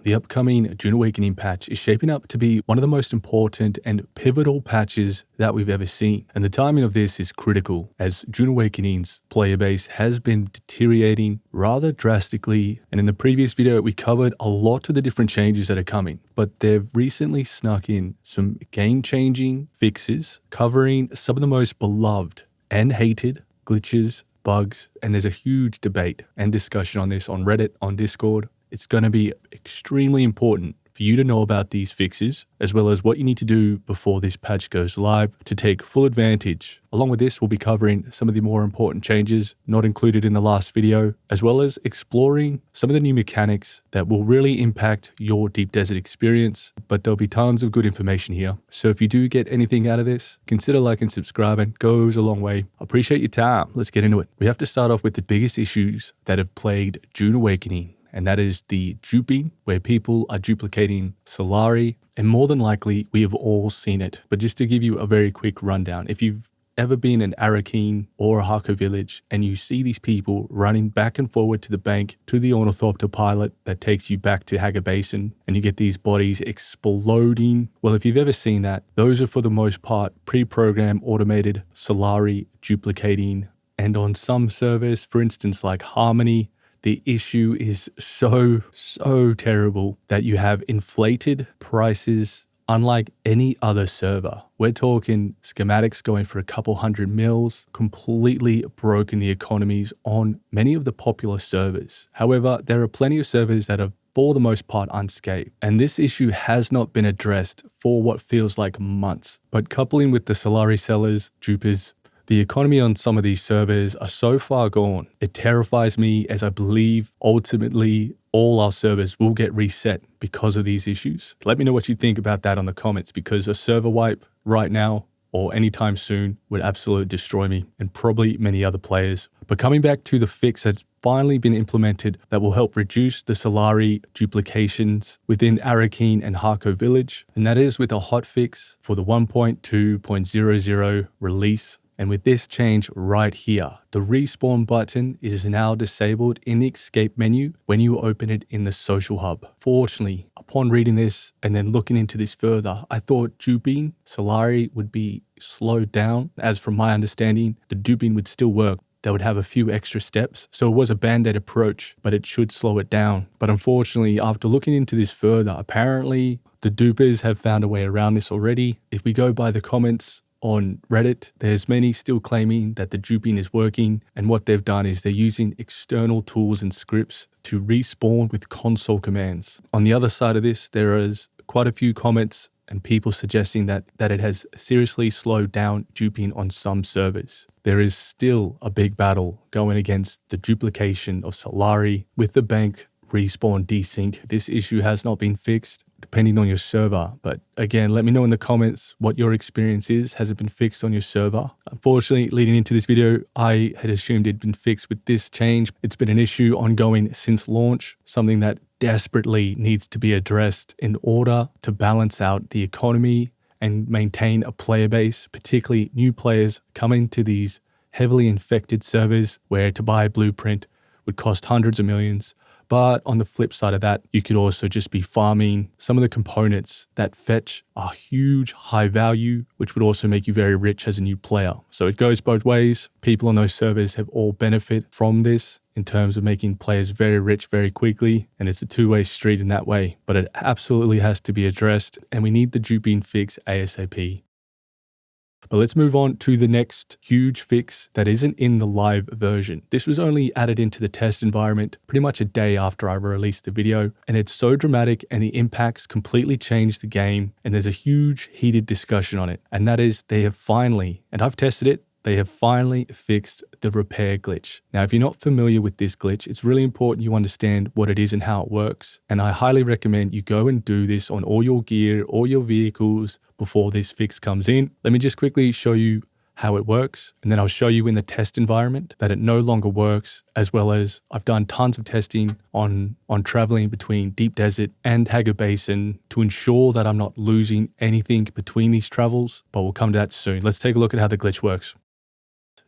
the upcoming Dune Awakening patch is shaping up to be one of the most important and pivotal patches that we've ever seen. And the timing of this is critical, as Dune Awakening's player base has been deteriorating rather drastically. And in the previous video, we covered a lot of the different changes that are coming, but they've recently snuck in some game-changing fixes covering some of the most beloved and hated glitches, bugs, and there's a huge debate and discussion on this on Reddit, on Discord. It's going to be extremely important for you to know about these fixes, as well as what you need to do before this patch goes live to take full advantage. Along with this, we'll be covering some of the more important changes not included in the last video, as well as exploring some of the new mechanics that will really impact your deep desert experience. But there'll be tons of good information here. So if you do get anything out of this, consider liking and subscribing. Goes a long way. Appreciate your time. Let's get into it. We have to start off with the biggest issues that have plagued Dune Awakening, and that is the duping, where people are duplicating Solari, and more than likely, we have all seen it. But just to give you a very quick rundown, if you've ever been in Arakeen or a Harko village and you see these people running back and forward to the bank, to the ornithopter pilot that takes you back to Haga Basin, and you get these bodies exploding, well, if you've ever seen that, those are for the most part pre-programmed automated Solari duplicating. And on some servers, for instance, like Harmony, the issue is so terrible that you have inflated prices unlike any other server. We're talking schematics going for a couple hundred mils, completely broken the economies on many of the popular servers. However, there are plenty of servers that are for the most part unscathed, and this issue has not been addressed for what feels like months. But coupling with the Solari sellers, Dupers, the economy on some of these servers are so far gone, it terrifies me, as I believe ultimately all our servers will get reset because of these issues. Let me know what you think about that on the comments, because a server wipe right now or anytime soon would absolutely destroy me and probably many other players. But coming back to the fix that's finally been implemented that will help reduce the Solari duplications within Arakeen and Harko village, and that is with a hotfix for the 1.2.00 release. And with this change right here, the respawn button is now disabled in the escape menu when you open it in the social hub. Fortunately, upon reading this and then looking into this further, I thought duping Solari would be slowed down, as from my understanding, the duping would still work. They would have a few extra steps. So it was a band-aid approach, but it should slow it down. But unfortunately, after looking into this further, apparently the dupers have found a way around this already. If we go by the comments on Reddit, there's many still claiming that the duping is working, and what they've done is they're using external tools and scripts to respawn with console commands. On the other side of this, there is quite a few comments and people suggesting that it has seriously slowed down duping on some servers. There is still a big battle going against the duplication of Solari with the bank respawn desync. This issue has not been fixed, depending on your server. But again, let me know in the comments what your experience is. Has it been fixed on your server? Unfortunately, leading into this video, I had assumed it'd been fixed with this change. It's been an issue ongoing since launch, something that desperately needs to be addressed in order to balance out the economy and maintain a player base, particularly new players coming to these heavily infected servers where to buy a blueprint would cost hundreds of millions. But on the flip side of that, you could also just be farming some of the components that fetch a huge high value, which would also make you very rich as a new player. So it goes both ways. People on those servers have all benefit from this in terms of making players very rich very quickly. And it's a two-way street in that way. But it absolutely has to be addressed, and we need the duping fix ASAP. But let's move on to the next huge fix that isn't in the live version. This was only added into the test environment pretty much a day after I released the video, and it's so dramatic and the impacts completely changed the game, and there's a huge heated discussion on it. And that is, they have finally, and I've tested it, they have finally fixed the repair glitch. Now, if you're not familiar with this glitch, it's really important you understand what it is and how it works. And I highly recommend you go and do this on all your gear, all your vehicles before this fix comes in. Let me just quickly show you how it works, and then I'll show you in the test environment that it no longer works, as well as I've done tons of testing on traveling between Deep Desert and Haga Basin to ensure that I'm not losing anything between these travels, but we'll come to that soon. Let's take a look at how the glitch works.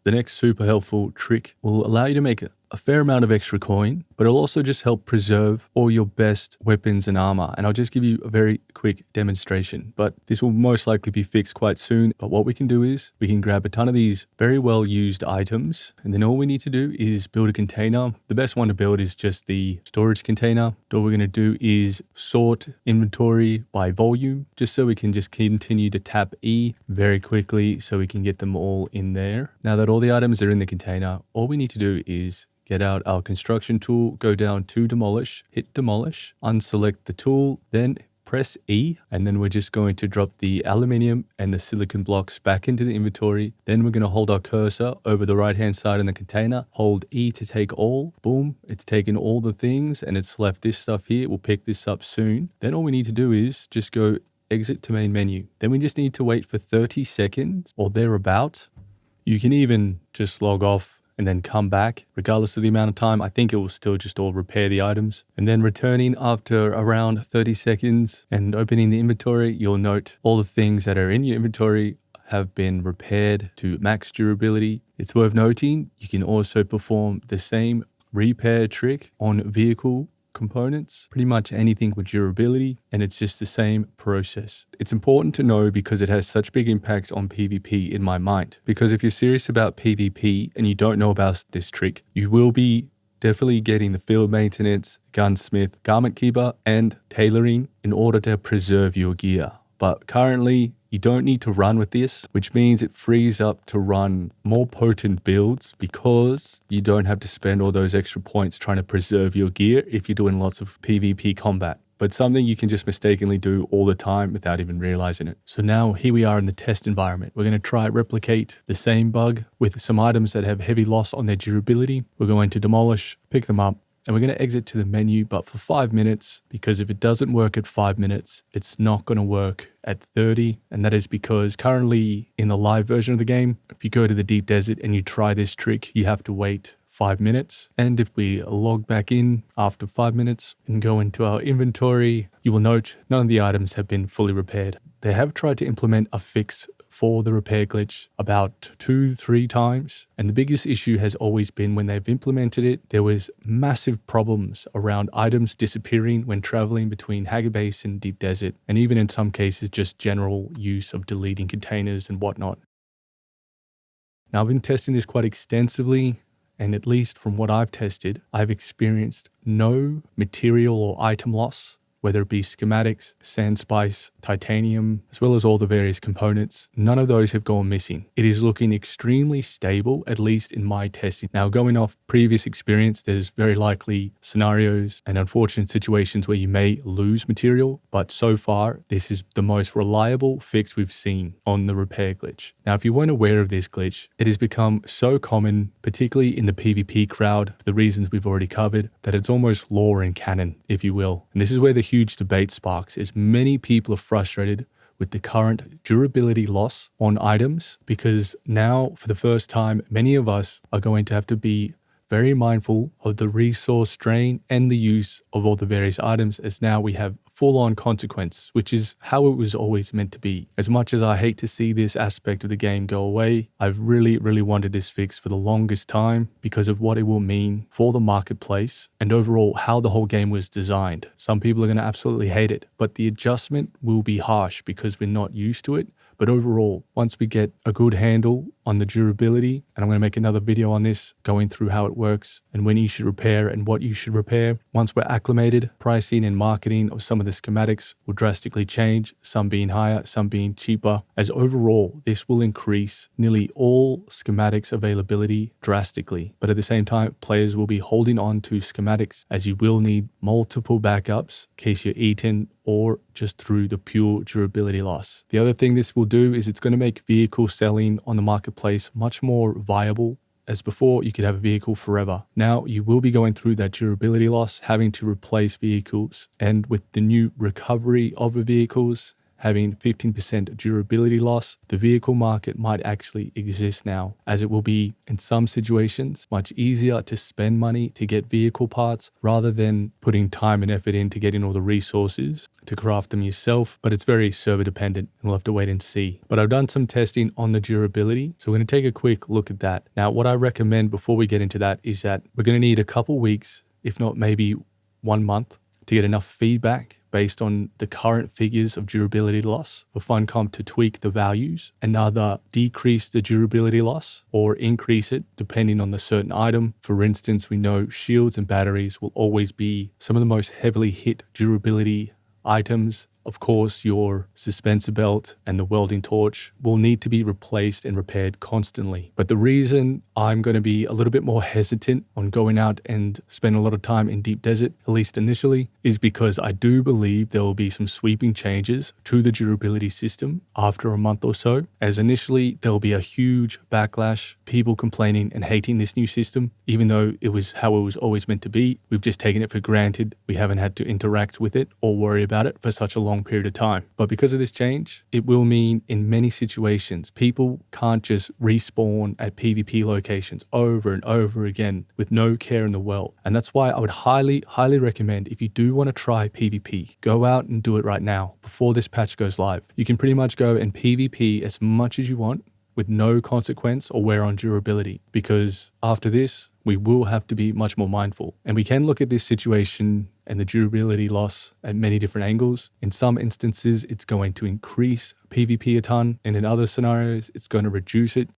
The next super helpful trick will allow you to make a fair amount of extra coin, but it'll also just help preserve all your best weapons and armor. And I'll just give you a very quick demonstration, but this will most likely be fixed quite soon. But what we can do is we can grab a ton of these very well used items, and then all we need to do is build a container. The best one to build is just the storage container. What we're going to do is sort inventory by volume, just so we can just continue to tap E very quickly so we can get them all in there. Now that all the items are in the container, all we need to do is get out our construction tool, go down to demolish, hit demolish, unselect the tool, then press E, and then we're just going to drop the aluminium and the silicon blocks back into the inventory. Then we're going to hold our cursor over the right hand side in the container, hold E to take all, boom, it's taken all the things and it's left this stuff here. We'll pick this up soon. Then all we need to do is just go exit to main menu. Then we just need to wait for 30 seconds or thereabout. You can even just log off and then come back. Regardless of the amount of time, I think it will still just all repair the items. And then returning after around 30 seconds and opening the inventory, you'll note all the things that are in your inventory have been repaired to max durability. It's worth noting, you can also perform the same repair trick on vehicle components, pretty much anything with durability, and it's just the same process. It's important to know because it has such big impact on PvP in my mind. Because if you're serious about PvP and you don't know about this trick, you will be definitely getting the field maintenance, gunsmith, garment keeper, and tailoring in order to preserve your gear. But currently, you don't need to run with this, which means it frees up to run more potent builds because you don't have to spend all those extra points trying to preserve your gear if you're doing lots of PvP combat. But something you can just mistakenly do all the time without even realizing it. So now here we are in the test environment. We're going to try replicate the same bug with some items that have heavy loss on their durability. We're going to demolish, pick them up, and we're going to exit to the menu, but for 5 minutes, because if it doesn't work at 5 minutes, it's not going to work at 30. And that is because currently in the live version of the game, if you go to the deep desert and you try this trick, you have to wait 5 minutes. And if we log back in after 5 minutes and go into our inventory, you will note none of the items have been fully repaired. They have tried to implement a fix for the repair glitch about 2-3 times. And the biggest issue has always been when they've implemented it, there was massive problems around items disappearing when traveling between Hager Base and Deep Desert, and even in some cases just general use of deleting containers and whatnot. Now I've been testing this quite extensively, and at least from what I've tested, I've experienced no material or item loss, whether it be schematics, sand spice, titanium, as well as all the various components. None of those have gone missing. It is looking extremely stable, at least in my testing. Now, going off previous experience, there's very likely scenarios and unfortunate situations where you may lose material, but so far, this is the most reliable fix we've seen on the repair glitch. Now, if you weren't aware of this glitch, it has become so common, particularly in the PvP crowd, for the reasons we've already covered, that it's almost lore and canon, if you will. And this is where the huge debate sparks, as many people are frustrated with the current durability loss on items, because now for the first time many of us are going to have to be very mindful of the resource drain and the use of all the various items, as now we have full-on consequence, which is how it was always meant to be. As much as I hate to see this aspect of the game go away, I've really wanted this fix for the longest time because of what it will mean for the marketplace and overall how the whole game was designed. Some people are going to absolutely hate it, but the adjustment will be harsh because we're not used to it. But overall, once we get a good handle on the durability, and I'm going to make another video on this, going through how it works and when you should repair and what you should repair. Once we're acclimated, pricing and marketing of some of the schematics will drastically change, some being higher, some being cheaper, as overall, this will increase nearly all schematics availability drastically. But at the same time, players will be holding on to schematics, as you will need multiple backups in case you're eaten or just through the pure durability loss. The other thing this will do is it's going to make vehicle selling on the marketplace much more viable. As before, you could have a vehicle forever. Now you will be going through that durability loss, having to replace vehicles. And with the new recovery of the vehicles, having 15% durability loss, the vehicle market might actually exist now, as it will be, in some situations, much easier to spend money to get vehicle parts rather than putting time and effort into getting all the resources to craft them yourself. But it's very server dependent and we'll have to wait and see. But I've done some testing on the durability, so we're going to take a quick look at that. Now, what I recommend before we get into that is that we're going to need a couple weeks, if not maybe 1 month, to get enough feedback based on the current figures of durability loss for Funcom to tweak the values and either decrease the durability loss or increase it depending on the certain item. For instance, we know shields and batteries will always be some of the most heavily hit durability items. Of course, your suspensor belt and the welding torch will need to be replaced and repaired constantly. But the reason I'm going to be a little bit more hesitant on going out and spend a lot of time in deep desert, at least initially, is because I do believe there will be some sweeping changes to the durability system after a month or so, as initially there will be a huge backlash, people complaining and hating this new system, even though it was how it was always meant to be. We've just taken it for granted. We haven't had to interact with it or worry about it for such a long period of time. But because of this change, it will mean in many situations, people can't just respawn at PvP locations over and over again with no care in the world. And that's why I would highly recommend, if you do want to try PvP, go out and do it right now before this patch goes live. You can pretty much go and PvP as much as you want with no consequence or wear on durability, because after this, we will have to be much more mindful. And we can look at this situation and the durability loss at many different angles. In some instances, it's going to increase PvP a ton, and in other scenarios, it's going to reduce it.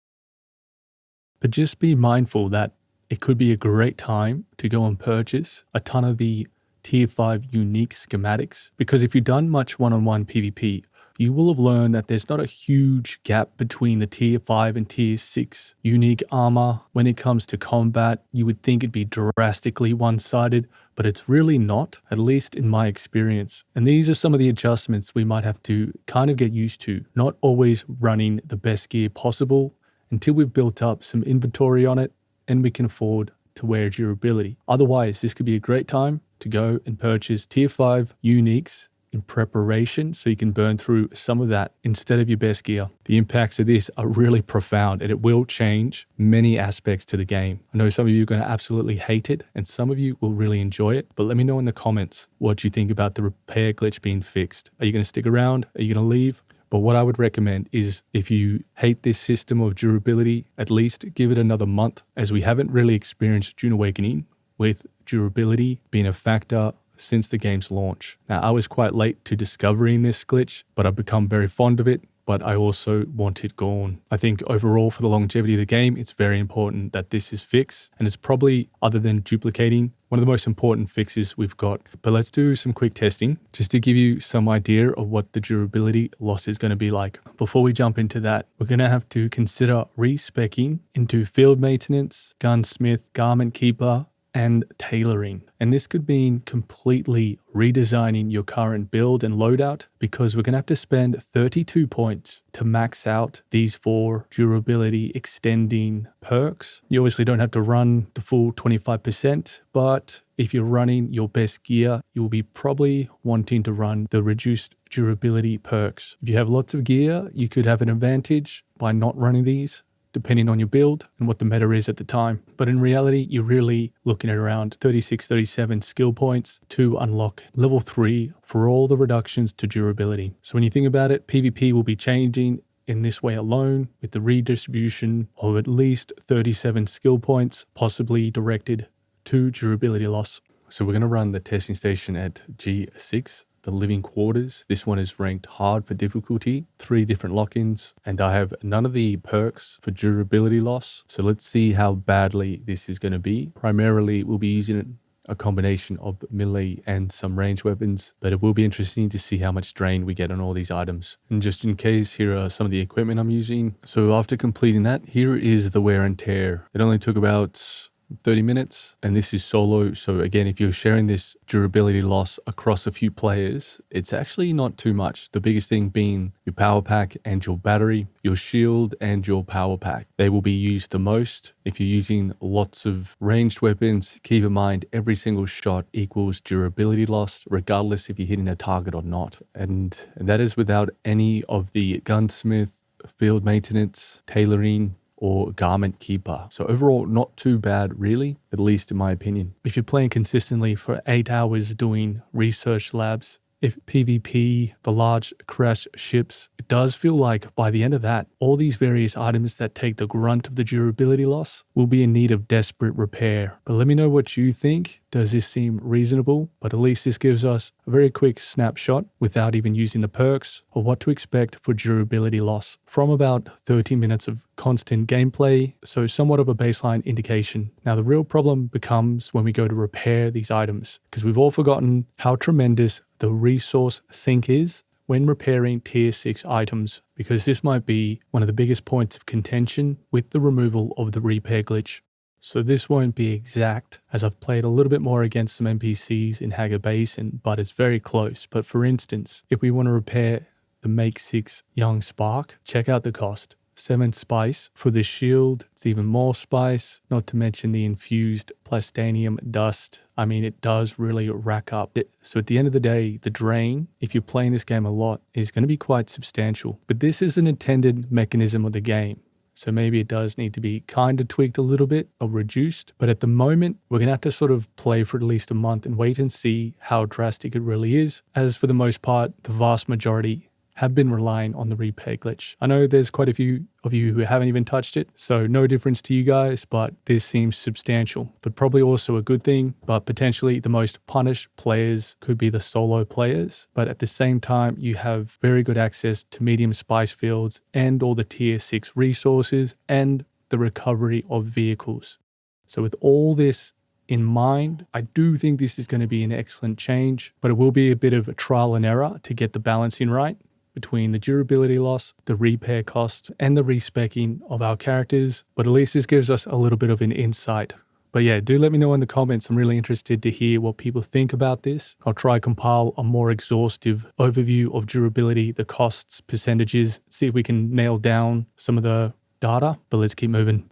But just be mindful that it could be a great time to go and purchase a ton of the Tier 5 unique schematics, because if you've done much one-on-one PvP, you will have learned that there's not a huge gap between the Tier 5 and Tier 6 unique armor. When it comes to combat, you would think it'd be drastically one-sided, but it's really not, at least in my experience. And these are some of the adjustments we might have to kind of get used to, not always running the best gear possible until we've built up some inventory on it and we can afford to wear durability. Otherwise, this could be a great time to go and purchase Tier 5 uniques in preparation so you can burn through some of that instead of your best gear. The impacts of this are really profound and it will change many aspects to the game. I know some of you are going to absolutely hate it and some of you will really enjoy it, but let me know in the comments what you think about the repair glitch being fixed. Are you going to stick around? Are you going to leave? But what I would recommend is, if you hate this system of durability, at least give it another month, as we haven't really experienced Dune Awakening with durability being a factor since the game's launch. Now, I was quite late to discovering this glitch, but I've become very fond of it, but I also want it gone. I think overall, for the longevity of the game, it's very important that this is fixed, and it's probably, other than duplicating, one of the most important fixes we've got. But let's do some quick testing just to give you some idea of what the durability loss is going to be like. Before we jump into that, we're going to have to consider respecking into field maintenance, gunsmith, garment keeper, and tailoring. And this could mean completely redesigning your current build and loadout, because we're going to have to spend 32 points to max out these 4 durability extending perks. You obviously don't have to run the full 25%, but if you're running your best gear, you'll be probably wanting to run the reduced durability perks. If you have lots of gear, you could have an advantage by not running these, depending on your build and what the meta is at the time. But in reality, you're really looking at around 36, 37 skill points to unlock level 3 for all the reductions to durability. So when you think about it, PvP will be changing in this way alone, with the redistribution of at least 37 skill points, possibly directed to durability loss. So we're going to run the testing station at G6. The living quarters. This one is ranked hard for difficulty, 3 different lock-ins, and I have none of the perks for durability loss. So let's see how badly this is going to be. Primarily, we'll be using a combination of melee and some ranged weapons, but it will be interesting to see how much drain we get on all these items. And just in case, here are some of the equipment I'm using. So after completing that, here is the wear and tear. It only took about 30 minutes, and this is solo. So again, if you're sharing this durability loss across a few players, it's actually not too much. The biggest thing being your power pack and your battery, your shield and your power pack. They will be used the most. If you're using lots of ranged weapons, keep in mind every single shot equals durability loss, regardless if you're hitting a target or not. And that is without any of the gunsmith, field maintenance, tailoring, or garment keeper. So overall, not too bad really, at least in my opinion. If you're playing consistently for 8 hours doing research labs, if PvP, the large crash ships, it does feel like by the end of that, all these various items that take the grunt of the durability loss will be in need of desperate repair. But let me know what you think. Does this seem reasonable? But at least this gives us a very quick snapshot without even using the perks of what to expect for durability loss from about 30 minutes of constant gameplay, so somewhat of a baseline indication. Now the real problem becomes when we go to repair these items, because we've all forgotten how tremendous the resource sink is when repairing tier 6 items, because this might be one of the biggest points of contention with the removal of the repair glitch. So this won't be exact, as I've played a little bit more against some NPCs in Hager Basin, but it's very close. But for instance, if we want to repair the Make 6 Young Spark, check out the cost. 7 spice for the shield. It's even more spice, not to mention the infused plastanium dust. I mean, it does really rack up. So at the end of the day, the drain, if you're playing this game a lot, is going to be quite substantial. But this is an intended mechanism of the game. So maybe it does need to be kind of tweaked a little bit or reduced. But at the moment, we're going to have to sort of play for at least a month and wait and see how drastic it really is. As for the most part, the vast majority have been relying on the repair glitch. I know there's quite a few of you who haven't even touched it, so no difference to you guys, but this seems substantial, but probably also a good thing. But potentially the most punished players could be the solo players, but at the same time, you have very good access to medium spice fields and all the tier 6 resources and the recovery of vehicles. So with all this in mind, I do think this is going to be an excellent change, but it will be a bit of a trial and error to get the balancing right between the durability loss, the repair cost, and the respecking of our characters. But at least this gives us a little bit of an insight. But yeah, do let me know in the comments. I'm really interested to hear what people think about this. I'll try to compile a more exhaustive overview of durability, the costs, percentages, see if we can nail down some of the data. But let's keep moving.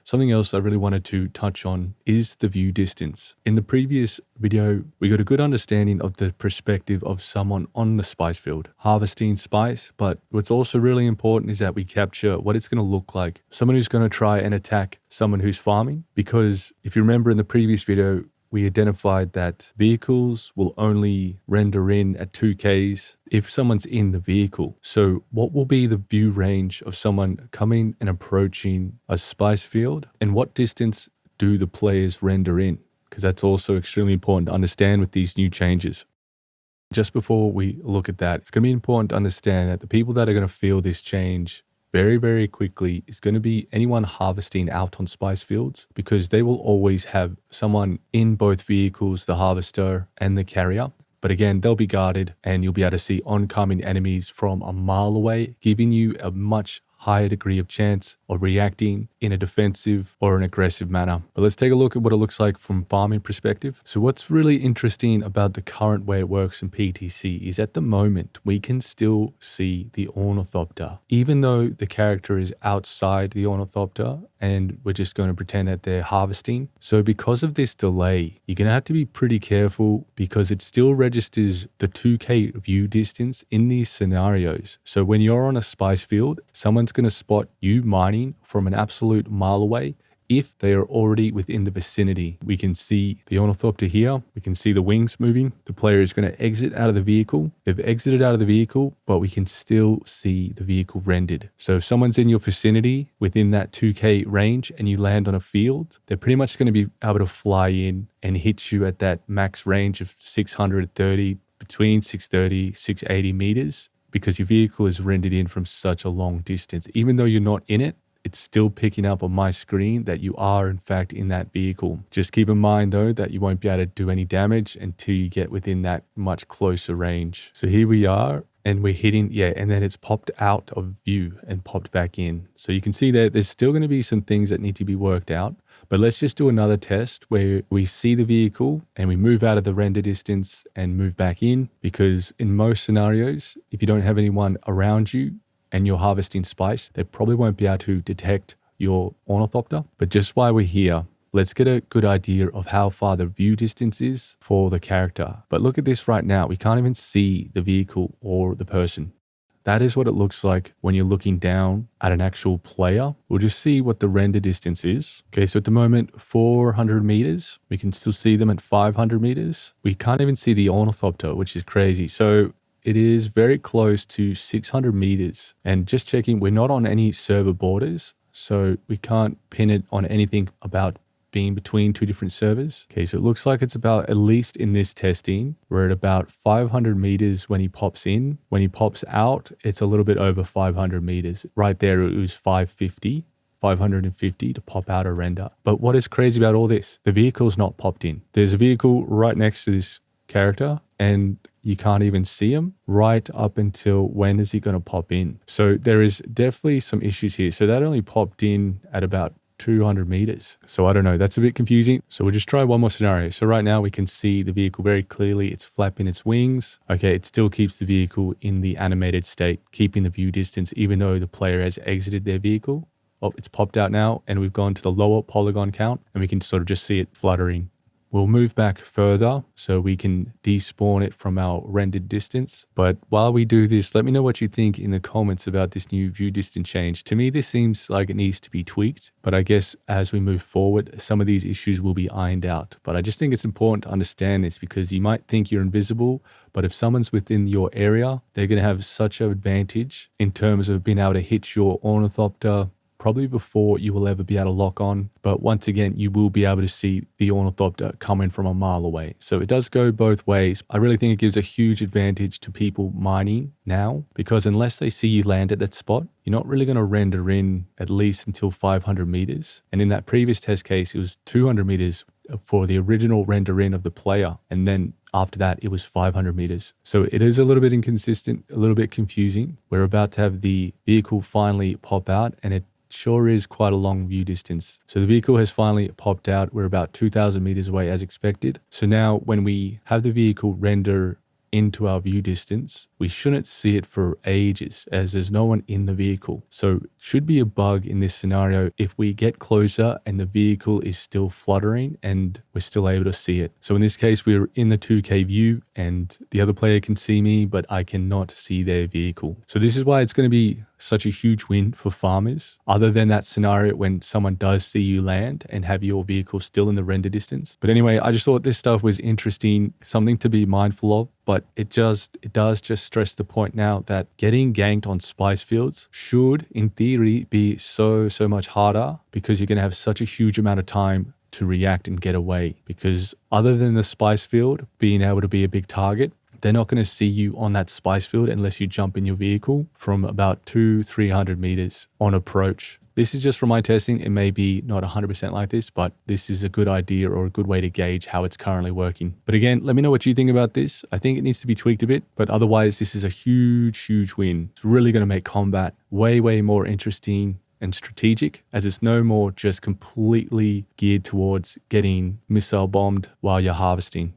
Something else I really wanted to touch on is the view distance. In the previous video, we got a good understanding of the perspective of someone on the spice field, harvesting spice, but what's also really important is that we capture what it's going to look like. Someone who's going to try and attack someone who's farming, because if you remember in the previous video, we identified that vehicles will only render in at 2Ks if someone's in the vehicle. So what will be the view range of someone coming and approaching a spice field? And what distance do the players render in? Because that's also extremely important to understand with these new changes. Just before we look at that, it's going to be important to understand that the people that are going to feel this change very, very quickly is going to be anyone harvesting out on spice fields, because they will always have someone in both vehicles, the harvester and the carrier. But again, they'll be guarded and you'll be able to see oncoming enemies from a mile away, giving you a much higher degree of chance of reacting in a defensive or an aggressive manner. But let's take a look at what it looks like from farming perspective. So what's really interesting about the current way it works in PTC is at the moment, we can still see the ornithopter, even though the character is outside the ornithopter and we're just going to pretend that they're harvesting. So because of this delay, you're going to have to be pretty careful because it still registers the 2K view distance in these scenarios. So when you're on a spice field, someone's going to spot you mining from an absolute mile away if they are already within the vicinity. We can see the ornithopter here. We can see the wings moving. The player is going to exit out of the vehicle. They've exited out of the vehicle, but we can still see the vehicle rendered. So if someone's in your vicinity within that 2K range and you land on a field, they're pretty much going to be able to fly in and hit you at that max range of 630, between 630, 680 meters, because your vehicle is rendered in from such a long distance. Even though you're not in it, it's still picking up on my screen that you are in fact in that vehicle. Just keep in mind though that you won't be able to do any damage until you get within that much closer range. So here we are and we're hitting, and then it's popped out of view and popped back in. So you can see that there's still going to be some things that need to be worked out. But let's just do another test where we see the vehicle and we move out of the render distance and move back in, because in most scenarios, if you don't have anyone around you and you're harvesting spice, they probably won't be able to detect your ornithopter. But just while we're here, let's get a good idea of how far the view distance is for the character. But look at this right now. We can't even see the vehicle or the person. That is what it looks like when you're looking down at an actual player. We'll just see what the render distance is. Okay, so at the moment, 400 meters. We can still see them at 500 meters. We can't even see the ornithopter, which is crazy. So it is very close to 600 meters. And just checking, we're not on any server borders, so we can't pin it on anything about being between two different servers. Okay, so it looks like it's about, at least in this testing, we're at about 500 meters when he pops in. When he pops out, it's a little bit over 500 meters. Right there, it was 550 to pop out a render. But what is crazy about all this? The vehicle's not popped in. There's a vehicle right next to this character and you can't even see him right up until when is he going to pop in. So there is definitely some issues here. So that only popped in at about 200 meters. So I don't know, that's a bit confusing. So we'll just try one more scenario. So right now we can see the vehicle very clearly. It's flapping its wings. Okay, it still keeps the vehicle in the animated state, keeping the view distance, even though the player has exited their vehicle. Oh, it's popped out now and we've gone to the lower polygon count and we can sort of just see it fluttering. We'll move back further so we can despawn it from our rendered distance. But while we do this, let me know what you think in the comments about this new view distance change. To me, this seems like it needs to be tweaked, but I guess as we move forward, some of these issues will be ironed out. But I just think it's important to understand this because you might think you're invisible, but if someone's within your area, they're going to have such an advantage in terms of being able to hit your ornithopter probably before you will ever be able to lock on. But once again, you will be able to see the ornithopter coming from a mile away. So it does go both ways. I really think it gives a huge advantage to people mining now, because unless they see you land at that spot, you're not really going to render in at least until 500 meters. And in that previous test case, it was 200 meters for the original render in of the player. And then after that, it was 500 meters. So it is a little bit inconsistent, a little bit confusing. We're about to have the vehicle finally pop out and it sure is quite a long view distance. So the vehicle has finally popped out. We're about 2,000 meters away as expected. So now when we have the vehicle render into our view distance, we shouldn't see it for ages as there's no one in the vehicle. So it should be a bug in this scenario if we get closer and the vehicle is still fluttering and we're still able to see it. So in this case, we're in the 2K view and the other player can see me, but I cannot see their vehicle. So this is why it's going to be such a huge win for farmers, other than that scenario when someone does see you land and have your vehicle still in the render distance. But anyway, I just thought this stuff was interesting, something to be mindful of, but it does just stress the point now that getting ganked on spice fields should, in theory, be so much harder because you're going to have such a huge amount of time to react and get away. Because other than the spice field being able to be a big target, they're not going to see you on that spice field unless you jump in your vehicle from about 200-300 meters on approach. This is just from my testing. It may be not 100% like this, but this is a good idea or a good way to gauge how it's currently working. But again, let me know what you think about this. I think it needs to be tweaked a bit, but otherwise this is a huge win. It's really going to make combat way more interesting and strategic, as it's no more just completely geared towards getting missile bombed while you're harvesting.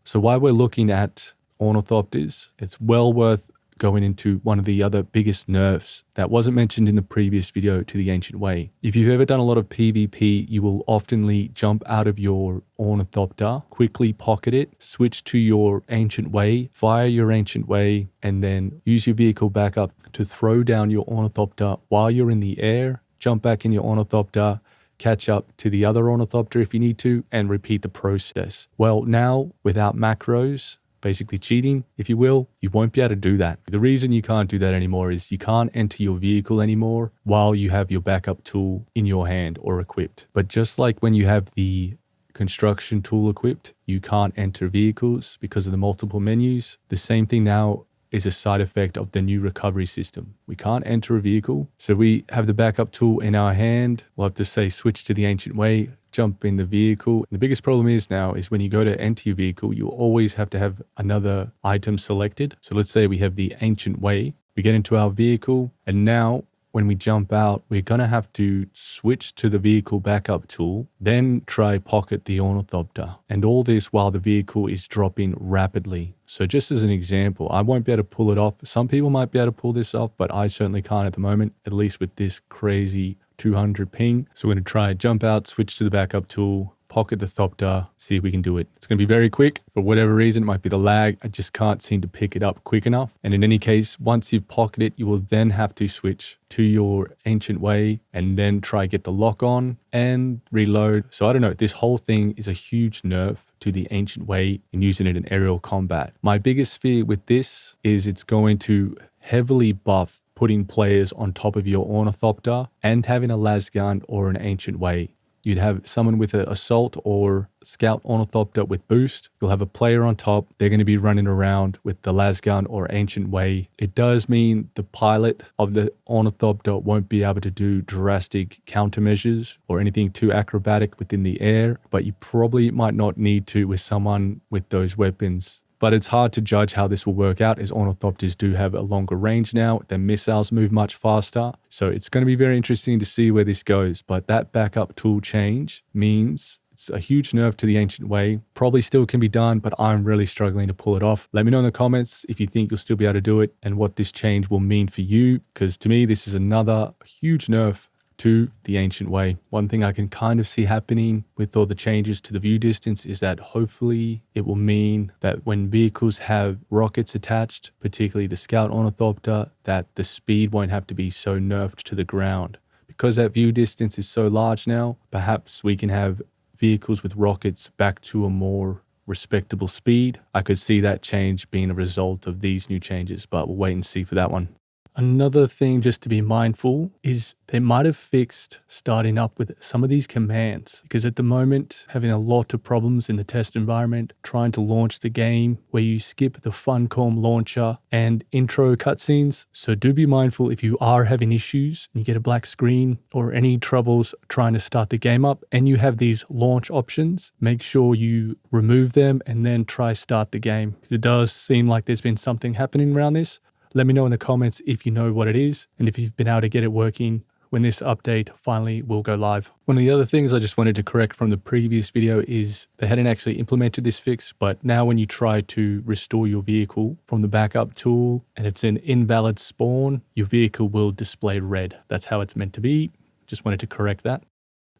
So while we're looking at ornithopters, it's well worth going into one of the other biggest nerfs that wasn't mentioned in the previous video to the Ancient Way. If you've ever done a lot of PvP, you will oftenly jump out of your ornithopter, quickly pocket it, switch to your Ancient Way, fire your Ancient Way, and then use your vehicle backup to throw down your ornithopter while you're in the air, jump back in your ornithopter, catch up to the other ornithopter if you need to, and repeat the process. Well, now without macros, basically cheating, if you will, you won't be able to do that. The reason you can't do that anymore is you can't enter your vehicle anymore while you have your backup tool in your hand or equipped. But just like when you have the construction tool equipped, you can't enter vehicles because of the multiple menus. The same thing now is a side effect of the new recovery system. We can't enter a vehicle, so we have the backup tool in our hand. We'll have to say switch to the Ancient Way, jump in the vehicle. The biggest problem is now is when you go to enter your vehicle, you always have to have another item selected. So let's say we have the Ancient Way. We get into our vehicle and now when we jump out, we're going to have to switch to the vehicle backup tool, then try pocket the ornithopter. And all this while the vehicle is dropping rapidly. So just as an example, I won't be able to pull it off. Some people might be able to pull this off, but I certainly can't at the moment, at least with this crazy 200 ping. So we're going to try jump out, switch to the backup tool, pocket the thopter, see if we can do it. It's going to be very quick. For whatever reason, it might be the lag. I just can't seem to pick it up quick enough. And in any case, once you've pocketed it, you will then have to switch to your ancient way and then try get the lock on and reload. So I don't know, this whole thing is a huge nerf to the ancient way and using it in aerial combat. My biggest fear with this is it's going to heavily buff putting players on top of your ornithopter and having a las gun or an ancient way. You'd have someone with an assault or scout ornithopter with boost. You'll have a player on top. They're going to be running around with the las gun or ancient way. It does mean the pilot of the ornithopter won't be able to do drastic countermeasures or anything too acrobatic within the air, but you probably might not need to with someone with those weapons. But it's hard to judge how this will work out as ornithopters do have a longer range now. Their missiles move much faster. So it's going to be very interesting to see where this goes. But that backup tool change means it's a huge nerf to the ancient way. Probably still can be done, but I'm really struggling to pull it off. Let me know in the comments if you think you'll still be able to do it and what this change will mean for you. Because to me, this is another huge nerf to the ancient way. One thing I can kind of see happening with all the changes to the view distance is that hopefully it will mean that when vehicles have rockets attached, particularly the scout ornithopter, that the speed won't have to be so nerfed to the ground. Because that view distance is so large now, perhaps we can have vehicles with rockets back to a more respectable speed. I could see that change being a result of these new changes, but we'll wait and see for that one. Another thing just to be mindful is they might have fixed starting up with some of these commands, because at the moment having a lot of problems in the test environment trying to launch the game where you skip the Funcom launcher and intro cutscenes. So do be mindful if you are having issues and you get a black screen or any troubles trying to start the game up and you have these launch options, make sure you remove them and then try start the game. It does seem like there's been something happening around this. Let me know in the comments if you know what it is and if you've been able to get it working when this update finally will go live. One of the other things I just wanted to correct from the previous video is they hadn't actually implemented this fix, but now when you try to restore your vehicle from the backup tool and it's an invalid spawn, your vehicle will display red. That's how it's meant to be. Just wanted to correct that.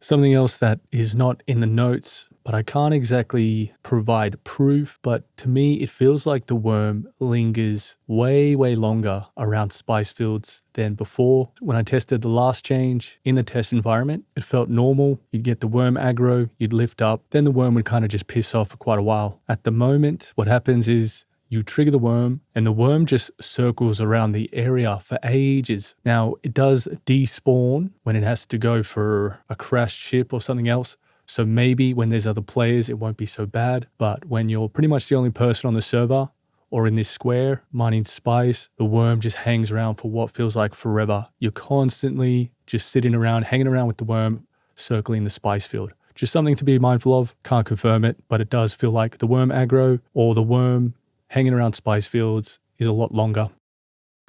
Something else that is not in the notes, but I can't exactly provide proof, but to me it feels like the worm lingers way longer around spice fields than before. When I tested the last change in the test environment, it felt normal. You'd get the worm aggro, you'd lift up, then the worm would kind of just piss off for quite a while. At the moment, what happens is you trigger the worm and the worm just circles around the area for ages. Now, it does despawn when it has to go for a crashed ship or something else. So maybe when there's other players, it won't be so bad. But when you're pretty much the only person on the server or in this square mining spice, the worm just hangs around for what feels like forever. You're constantly just sitting around, hanging around with the worm, circling the spice field. Just something to be mindful of. Can't confirm it, but it does feel like the worm aggro or the worm hanging around spice fields is a lot longer.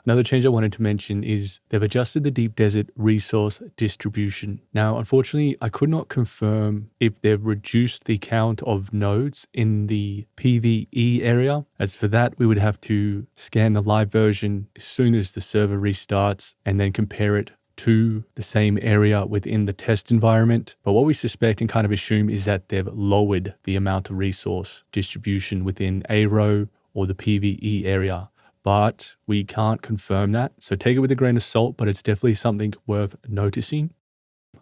Another change I wanted to mention is they've adjusted the deep desert resource distribution. Now, unfortunately, I could not confirm if they've reduced the count of nodes in the PvE area. As for that, we would have to scan the live version as soon as the server restarts and then compare it to the same area within the test environment. But what we suspect and kind of assume is that they've lowered the amount of resource distribution within ARO or the PvE area, but we can't confirm that. So take it with a grain of salt, but it's definitely something worth noticing.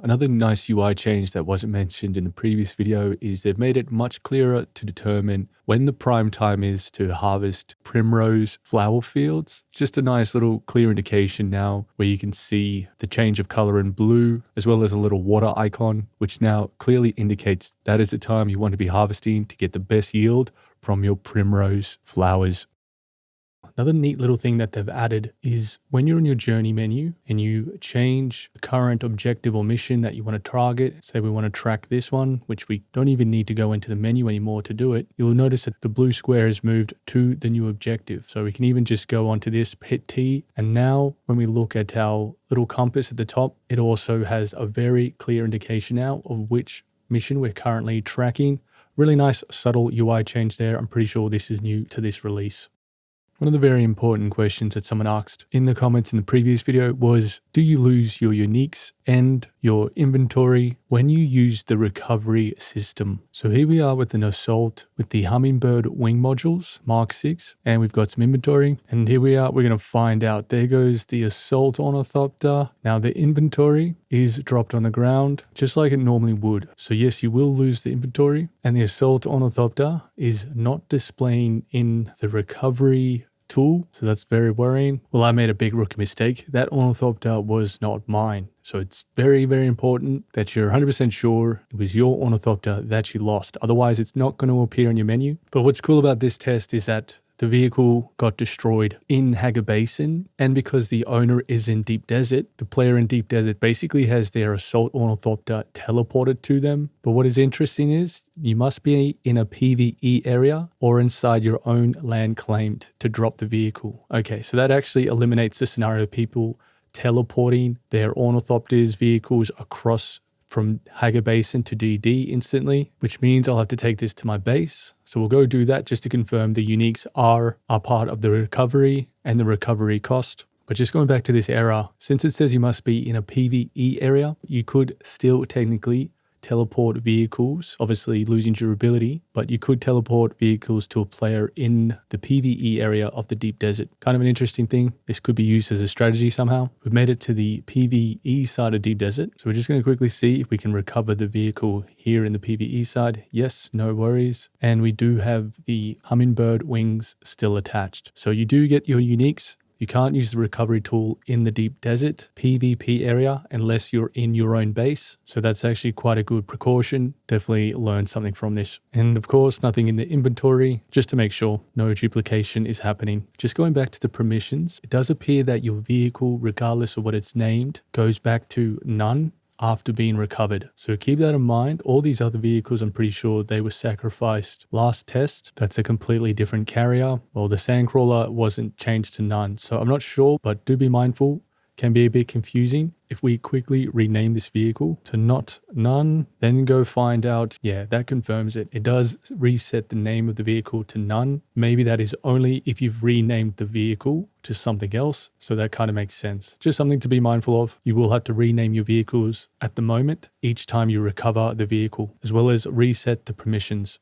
Another nice UI change that wasn't mentioned in the previous video is they've made it much clearer to determine when the prime time is to harvest primrose flower fields. It's just a nice little clear indication now where you can see the change of color in blue, as well as a little water icon, which now clearly indicates that is the time you want to be harvesting to get the best yield from your primrose flowers. Another neat little thing that they've added is when you're in your journey menu and you change the current objective or mission that you want to target, say we want to track this one, which we don't even need to go into the menu anymore to do it, you'll notice that the blue square has moved to the new objective. So we can even just go onto this, hit T, and now when we look at our little compass at the top, it also has a very clear indication now of which mission we're currently tracking. Really nice subtle UI change there. I'm pretty sure this is new to this release. One of the very important questions that someone asked in the comments in the previous video was, do you lose your uniques and your inventory when you use the recovery system? So here we are with an assault with the Hummingbird wing modules, Mark 6, and we've got some inventory. And here we are, we're going to find out. There goes the assault ornithopter. Now the inventory is dropped on the ground just like it normally would. So yes, you will lose the inventory, and the assault ornithopter is not displaying in the recovery tool, so that's very worrying. Well, I made a big rookie mistake. That ornithopter was not mine. So it's very, very important that you're 100% sure it was your ornithopter that you lost. Otherwise, it's not going to appear in your menu. But what's cool about this test is that the vehicle got destroyed in Hager Basin, and because the owner is in Deep Desert, the player in Deep Desert basically has their assault ornithopter teleported to them. But what is interesting is you must be in a PvE area or inside your own land claimed to drop the vehicle. Okay, so that actually eliminates the scenario of people teleporting their ornithopters vehicles across from Hager Basin to DD instantly, which means I'll have to take this to my base. So we'll go do that just to confirm the uniques are a part of the recovery and the recovery cost. But just going back to this error, since it says you must be in a PvE area, you could still technically teleport vehicles, obviously losing durability, but you could teleport vehicles to a player in the PvE area of the Deep Desert. Kind of an interesting thing. This could be used as a strategy somehow. We've made it to the PvE side of Deep Desert. So we're just going to quickly see if we can recover the vehicle here in the PvE side. Yes, no worries. And we do have the Hummingbird wings still attached. So you do get your uniques. You can't use the recovery tool in the Deep Desert PvP area unless you're in your own base. So that's actually quite a good precaution. Definitely learned something from this. And of course, nothing in the inventory, just to make sure no duplication is happening. Just going back to the permissions, it does appear that your vehicle, regardless of what it's named, goes back to none after being recovered. So keep that in mind. All these other vehicles, I'm pretty sure they were sacrificed last test. That's a completely different carrier. Well, the Sandcrawler wasn't changed to none. So I'm not sure, but do be mindful. Can be a bit confusing. If we quickly rename this vehicle to not none, then go find out, yeah, that confirms it. It does reset the name of the vehicle to none. Maybe that is only if you've renamed the vehicle to something else. So that kind of makes sense. Just something to be mindful of. You will have to rename your vehicles at the moment each time you recover the vehicle, as well as reset the permissions.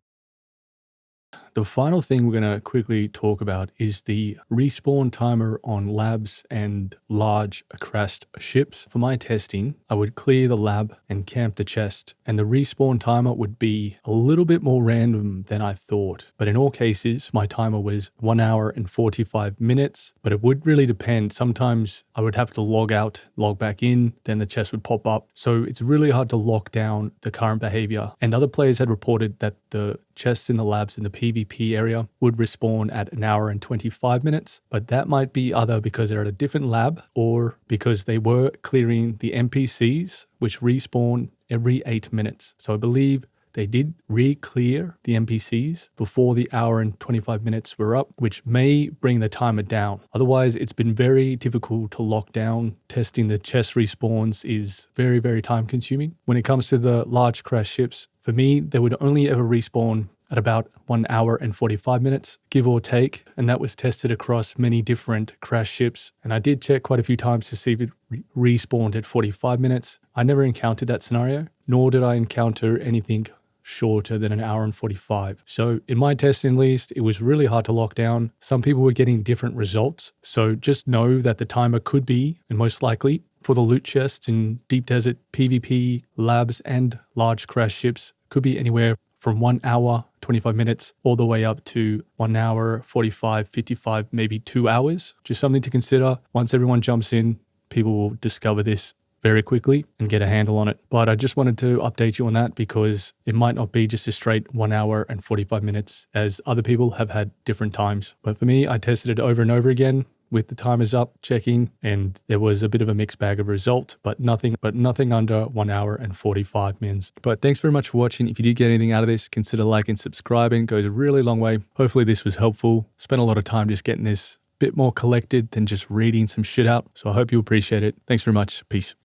The final thing we're going to quickly talk about is the respawn timer on labs and large crashed ships. For my testing, I would clear the lab and camp the chest, and the respawn timer would be a little bit more random than I thought. But in all cases, my timer was 1 hour and 45 minutes, but it would really depend. Sometimes I would have to log out, log back in, then the chest would pop up. So it's really hard to lock down the current behavior. And other players had reported that the chests in the labs in the PvP area would respawn at 1 hour and 25 minutes, but that might be either because they're at a different lab or because they were clearing the NPCs, which respawn every 8 minutes. So I believe they did re-clear the NPCs before the 1 hour and 25 minutes were up, which may bring the timer down. Otherwise, it's been very difficult to lock down. Testing the chest respawns is very, very time consuming. When it comes to the large crash ships, for me, they would only ever respawn at about 1 hour and 45 minutes, give or take. And that was tested across many different crash ships. And I did check quite a few times to see if it respawned at 45 minutes. I never encountered that scenario, nor did I encounter anything shorter than 1 hour and 45. So in my testing at least, it was really hard to lock down. Some people were getting different results. So just know that the timer could be, and most likely, for the loot chests in Deep Desert, PvP, labs, and large crash ships, could be anywhere from 1 hour, 25 minutes, all the way up to 1 hour, 45, 55, maybe 2 hours. Just something to consider. Once everyone jumps in, people will discover this very quickly and get a handle on it. But I just wanted to update you on that because it might not be just a straight 1 hour and 45 minutes as other people have had different times. But for me, I tested it over and over again with the timers up, checking, and there was a bit of a mixed bag of result, but nothing under 1 hour and 45 minutes. But thanks very much for watching. If you did get anything out of this, consider liking and subscribing. It goes a really long way. Hopefully this was helpful. Spent a lot of time just getting this bit more collected than just reading some shit out. So I hope you appreciate it. Thanks very much. Peace.